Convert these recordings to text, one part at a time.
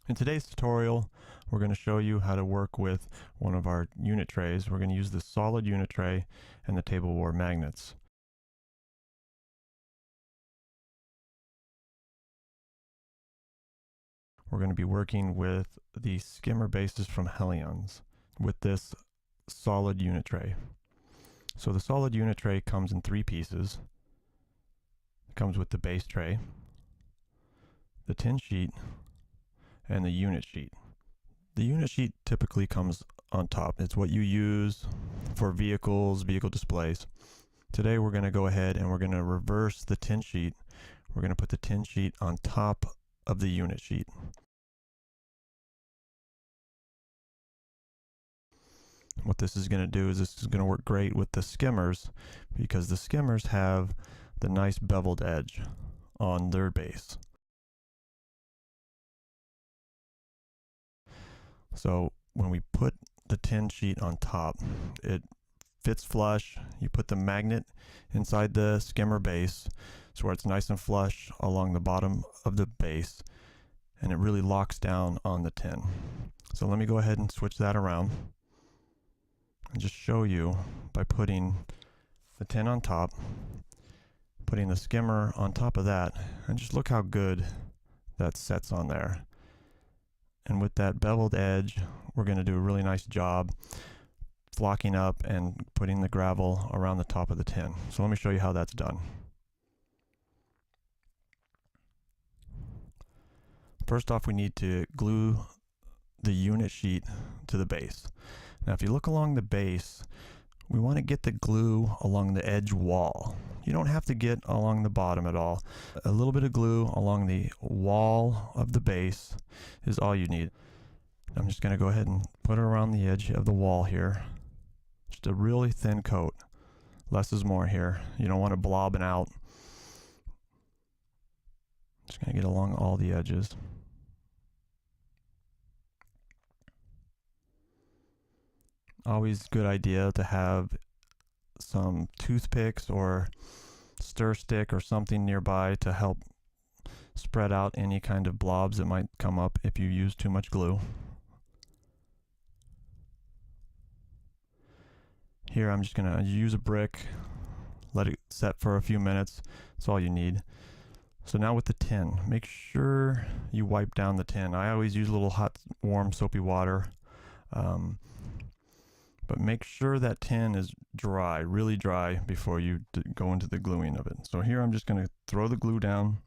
In today's tutorial, we're going to show you how to work with one of our unit trays. We're going to use the solid unit tray and the TableWar magnets. We're going to be working with the skimmer bases from Helions with this solid unit tray. So the solid unit tray comes in 3 pieces. It comes with the base tray, the tin sheet, and the unit sheet. The unit sheet typically comes on top. It's what you use for vehicles, vehicle displays. Today we're going to go ahead and we're going to reverse the tin sheet. We're going to put the tin sheet on top of the unit sheet. What this is going to do is this is going to work great with the skimmers because the skimmers have the nice beveled edge on their base. So when we put the tin sheet on top, it fits flush. You put the magnet inside the skimmer base so where it's nice and flush along the bottom of the base, and it really locks down on the tin. So let me go ahead and switch that around and just show you by putting the tin on top, putting the skimmer on top of that, and just look how good that sets on there. And with that beveled edge, we're going to do a really nice job flocking up and putting the gravel around the top of the tin. So let me show you how that's done. First off, we need to glue the unit sheet to the base. Now if you look along the base, we want to get the glue along the edge wall. You don't have to get along the bottom at all. A little bit of glue along the wall of the base is all you need. I'm just going to go ahead and put it around the edge of the wall here. Just a really thin coat. Less is more here. You don't want it blobbing out. Just going to get along all the edges. Always good idea to have some toothpicks or stir stick or something nearby to help spread out any kind of blobs that might come up if you use too much glue. Here I'm just going to use a brick, let it set for a few minutes. That's all you need. So now with the tin, make sure you wipe down the tin. I always use a little hot, warm, soapy water. But make sure that tin is dry, really dry, before you go into the gluing of it. So here I'm just going to throw the glue down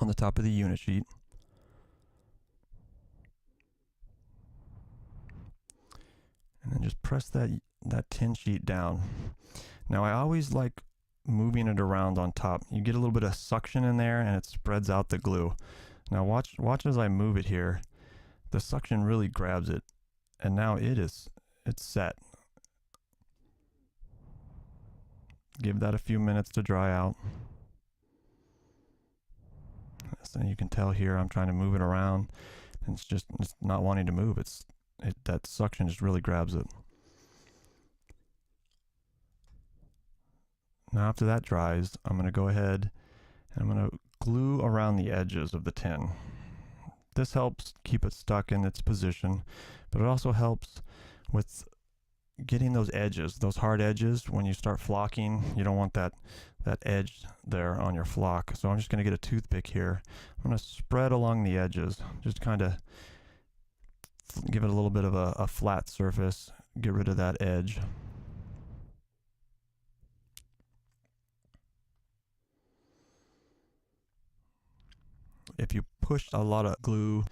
on the top of the unit sheet. And then just press that tin sheet down. Now I always like moving it around on top. You get a little bit of suction in there and it spreads out the glue. Now watch as I move it here. The suction really grabs it, and now it's set. Give that a few minutes to dry out. So you can tell here I'm trying to move it around, and it's not wanting to move. That suction just really grabs it. Now after that dries, I'm going to go ahead and I'm going to glue around the edges of the tin. This helps keep it stuck in its position, but it also helps with getting those edges, those hard edges. When you start flocking, you don't want that edge there on your flock. So I'm just going to get a toothpick here. I'm going to spread along the edges, just kind of give it a little bit of a flat surface, get rid of that edge. If you push a lot of glue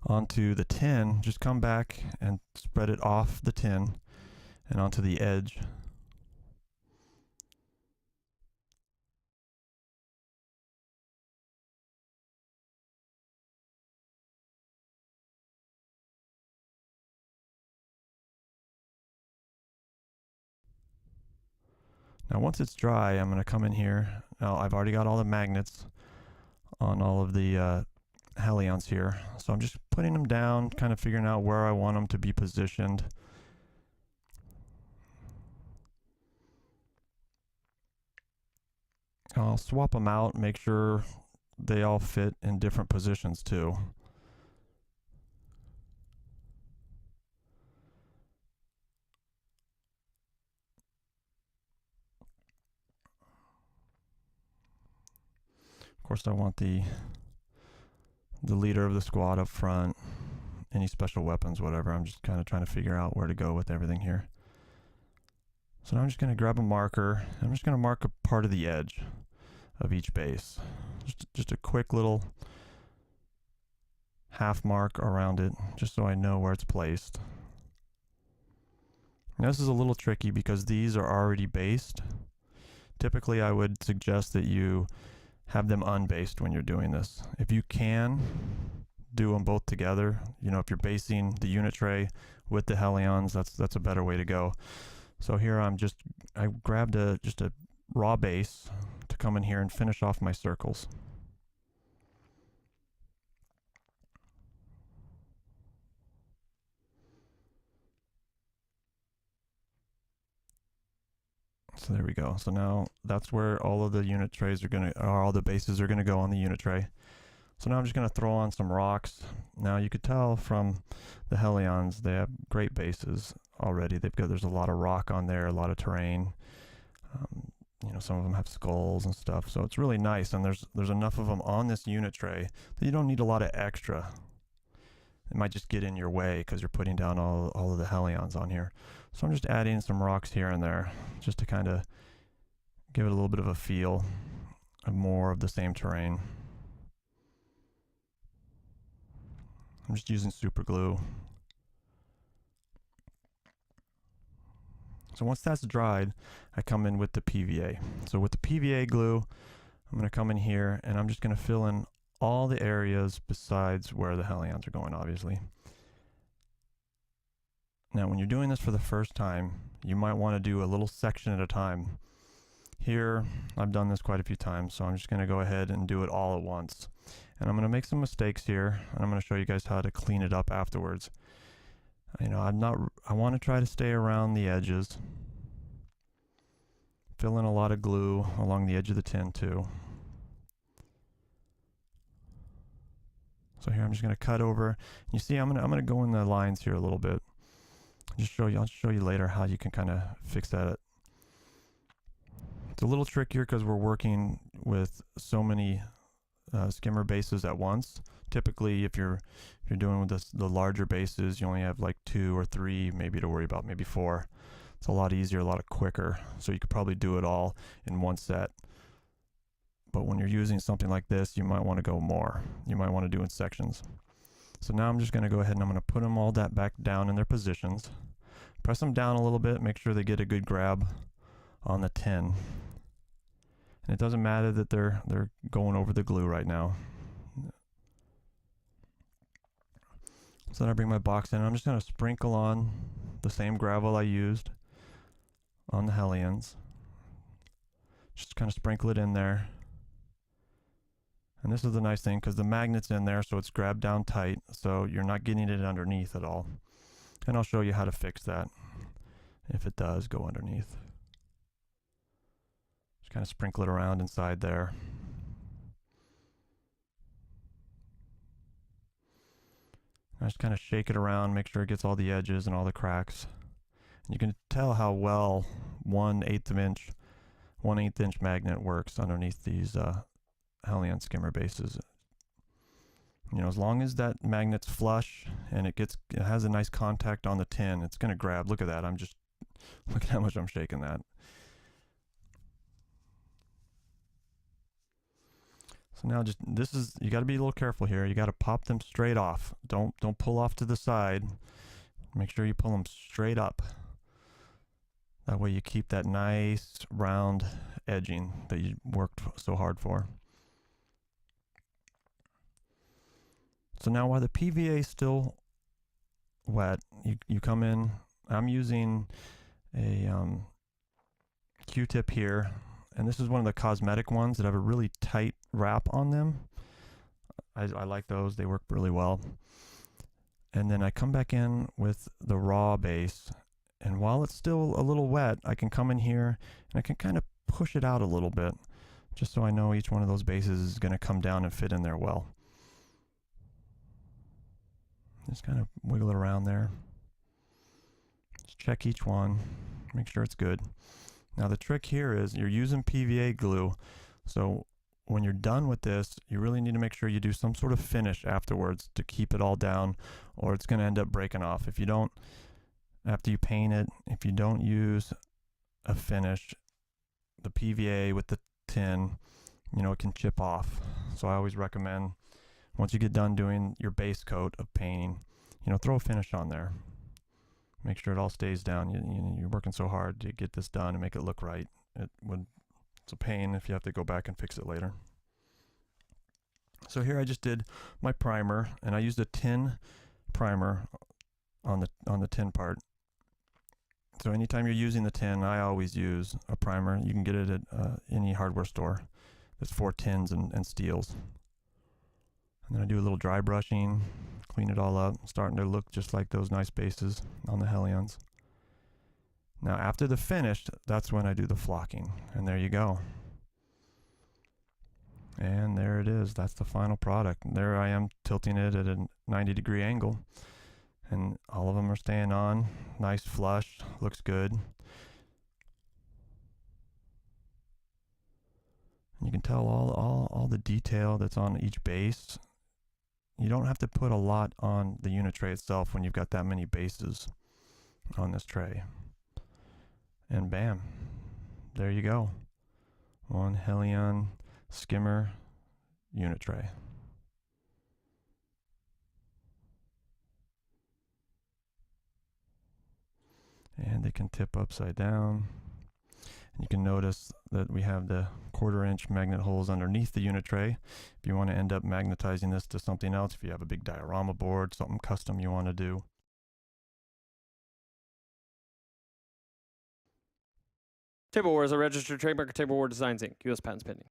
onto the tin, just come back and spread it off the tin and onto the edge. Now once it's dry, I'm going to come in here. Now I've already got all the magnets on all of the Helions here. So I'm just putting them down, kind of figuring out where I want them to be positioned. I'll swap them out, make sure they all fit in different positions too. course, I want the leader of the squad up front, any special weapons, whatever. I'm just kind of trying to figure out where to go with everything here. So now I'm just going to grab a marker. I'm just going to mark a part of the edge of each base. Just a quick little half mark around it, just so I know where it's placed. Now, this is a little tricky because these are already based. Typically, I would suggest that you have them unbased when you're doing this. If you can do them both together, you know, if you're basing the unit tray with the Hellions, that's a better way to go. So here I grabbed just a raw base to come in here and finish off my circles. So there we go. So now that's where all of the unit trays all the bases are gonna go on the unit tray. So now I'm just gonna throw on some rocks. Now you could tell from the Hellions, they have great bases already. There's a lot of rock on there, a lot of terrain. You know, some of them have skulls and stuff. So it's really nice, and there's enough of them on this unit tray that you don't need a lot of extra. It might just get in your way because you're putting down all of the Hellions on here. So I'm just adding some rocks here and there just to kind of give it a little bit of a feel of more of the same terrain. I'm just using super glue. So once that's dried, I come in with the PVA. So with the PVA glue, I'm going to come in here and I'm just going to fill in all the areas besides where the Hellions are going, obviously. Now, when you're doing this for the first time, you might want to do a little section at a time. Here, I've done this quite a few times, so I'm just going to go ahead and do it all at once. And I'm going to make some mistakes here, and I'm going to show you guys how to clean it up afterwards. You know, I want to try to stay around the edges. Fill in a lot of glue along the edge of the tin too. So here I'm just going to cut over. You see, I'm going to go in the lines here a little bit. I'll show you later how you can kind of fix that. It's a little trickier because we're working with so many skimmer bases at once. Typically, if you're doing with the larger bases, you only have like 2 or 3 maybe to worry about, maybe 4. It's a lot easier, a lot quicker. So you could probably do it all in one set. But when you're using something like this, you might want to go more. You might want to do in sections. So now I'm just going to go ahead and I'm going to put them all back down in their positions. Press them down a little bit, make sure they get a good grab on the tin. And it doesn't matter that they're going over the glue right now. So then I bring my box in. I'm just going to sprinkle on the same gravel I used on the Hellions. Just kind of sprinkle it in there. And this is the nice thing because the magnet's in there, so it's grabbed down tight, so you're not getting it underneath at all. And I'll show you how to fix that if it does go underneath. Just kind of sprinkle it around inside there. I just kind of shake it around, make sure it gets all the edges and all the cracks. And you can tell how well 1/8 inch magnet works underneath these Hellion skimmer bases. You know, as long as that magnet's flush and it has a nice contact on the tin, it's going to grab. Look at that. Look at how much I'm shaking that. So now you got to be a little careful here. You got to pop them straight off. Don't pull off to the side. Make sure you pull them straight up. That way you keep that nice round edging that you worked so hard for. So now while the PVA is still wet, you come in. I'm using a Q-tip here, and this is one of the cosmetic ones that have a really tight wrap on them. I like those. They work really well. And then I come back in with the raw base, and while it's still a little wet, I can come in here and I can kind of push it out a little bit, just so I know each one of those bases is going to come down and fit in there well. Just kind of wiggle it around there. Just check each one, make sure it's good. Now the trick here is you're using PVA glue, so when you're done with this, you really need to make sure you do some sort of finish afterwards to keep it all down, or it's going to end up breaking off. If you don't, after you paint it, if you don't use a finish, the PVA with the tin, you know, it can chip off. So I always recommend, once you get done doing your base coat of painting, you know, throw a finish on there. Make sure it all stays down. You're working so hard to get this done and make it look right. It's a pain if you have to go back and fix it later. So here I just did my primer, and I used a tin primer on the tin part. So anytime you're using the tin, I always use a primer. You can get it at any hardware store. There's 4 tins and steels. And then I do a little dry brushing, clean it all up, starting to look just like those nice bases on the Hellions. Now after the finish, that's when I do the flocking. And there you go. And there it is. That's the final product. And there I am tilting it at a 90-degree angle. And all of them are staying on. Nice flush. Looks good. And you can tell all the detail that's on each base. You don't have to put a lot on the unit tray itself when you've got that many bases on this tray. And bam, there you go. One Hellion skimmer unit tray. And they can tip upside down. And you can notice that we have the 1/4-inch magnet holes underneath the unit tray. If you want to end up magnetizing this to something else, if you have a big diorama board, something custom you want to do. TableWar is a registered trademark of TableWar Designs Inc. U.S. patents pending.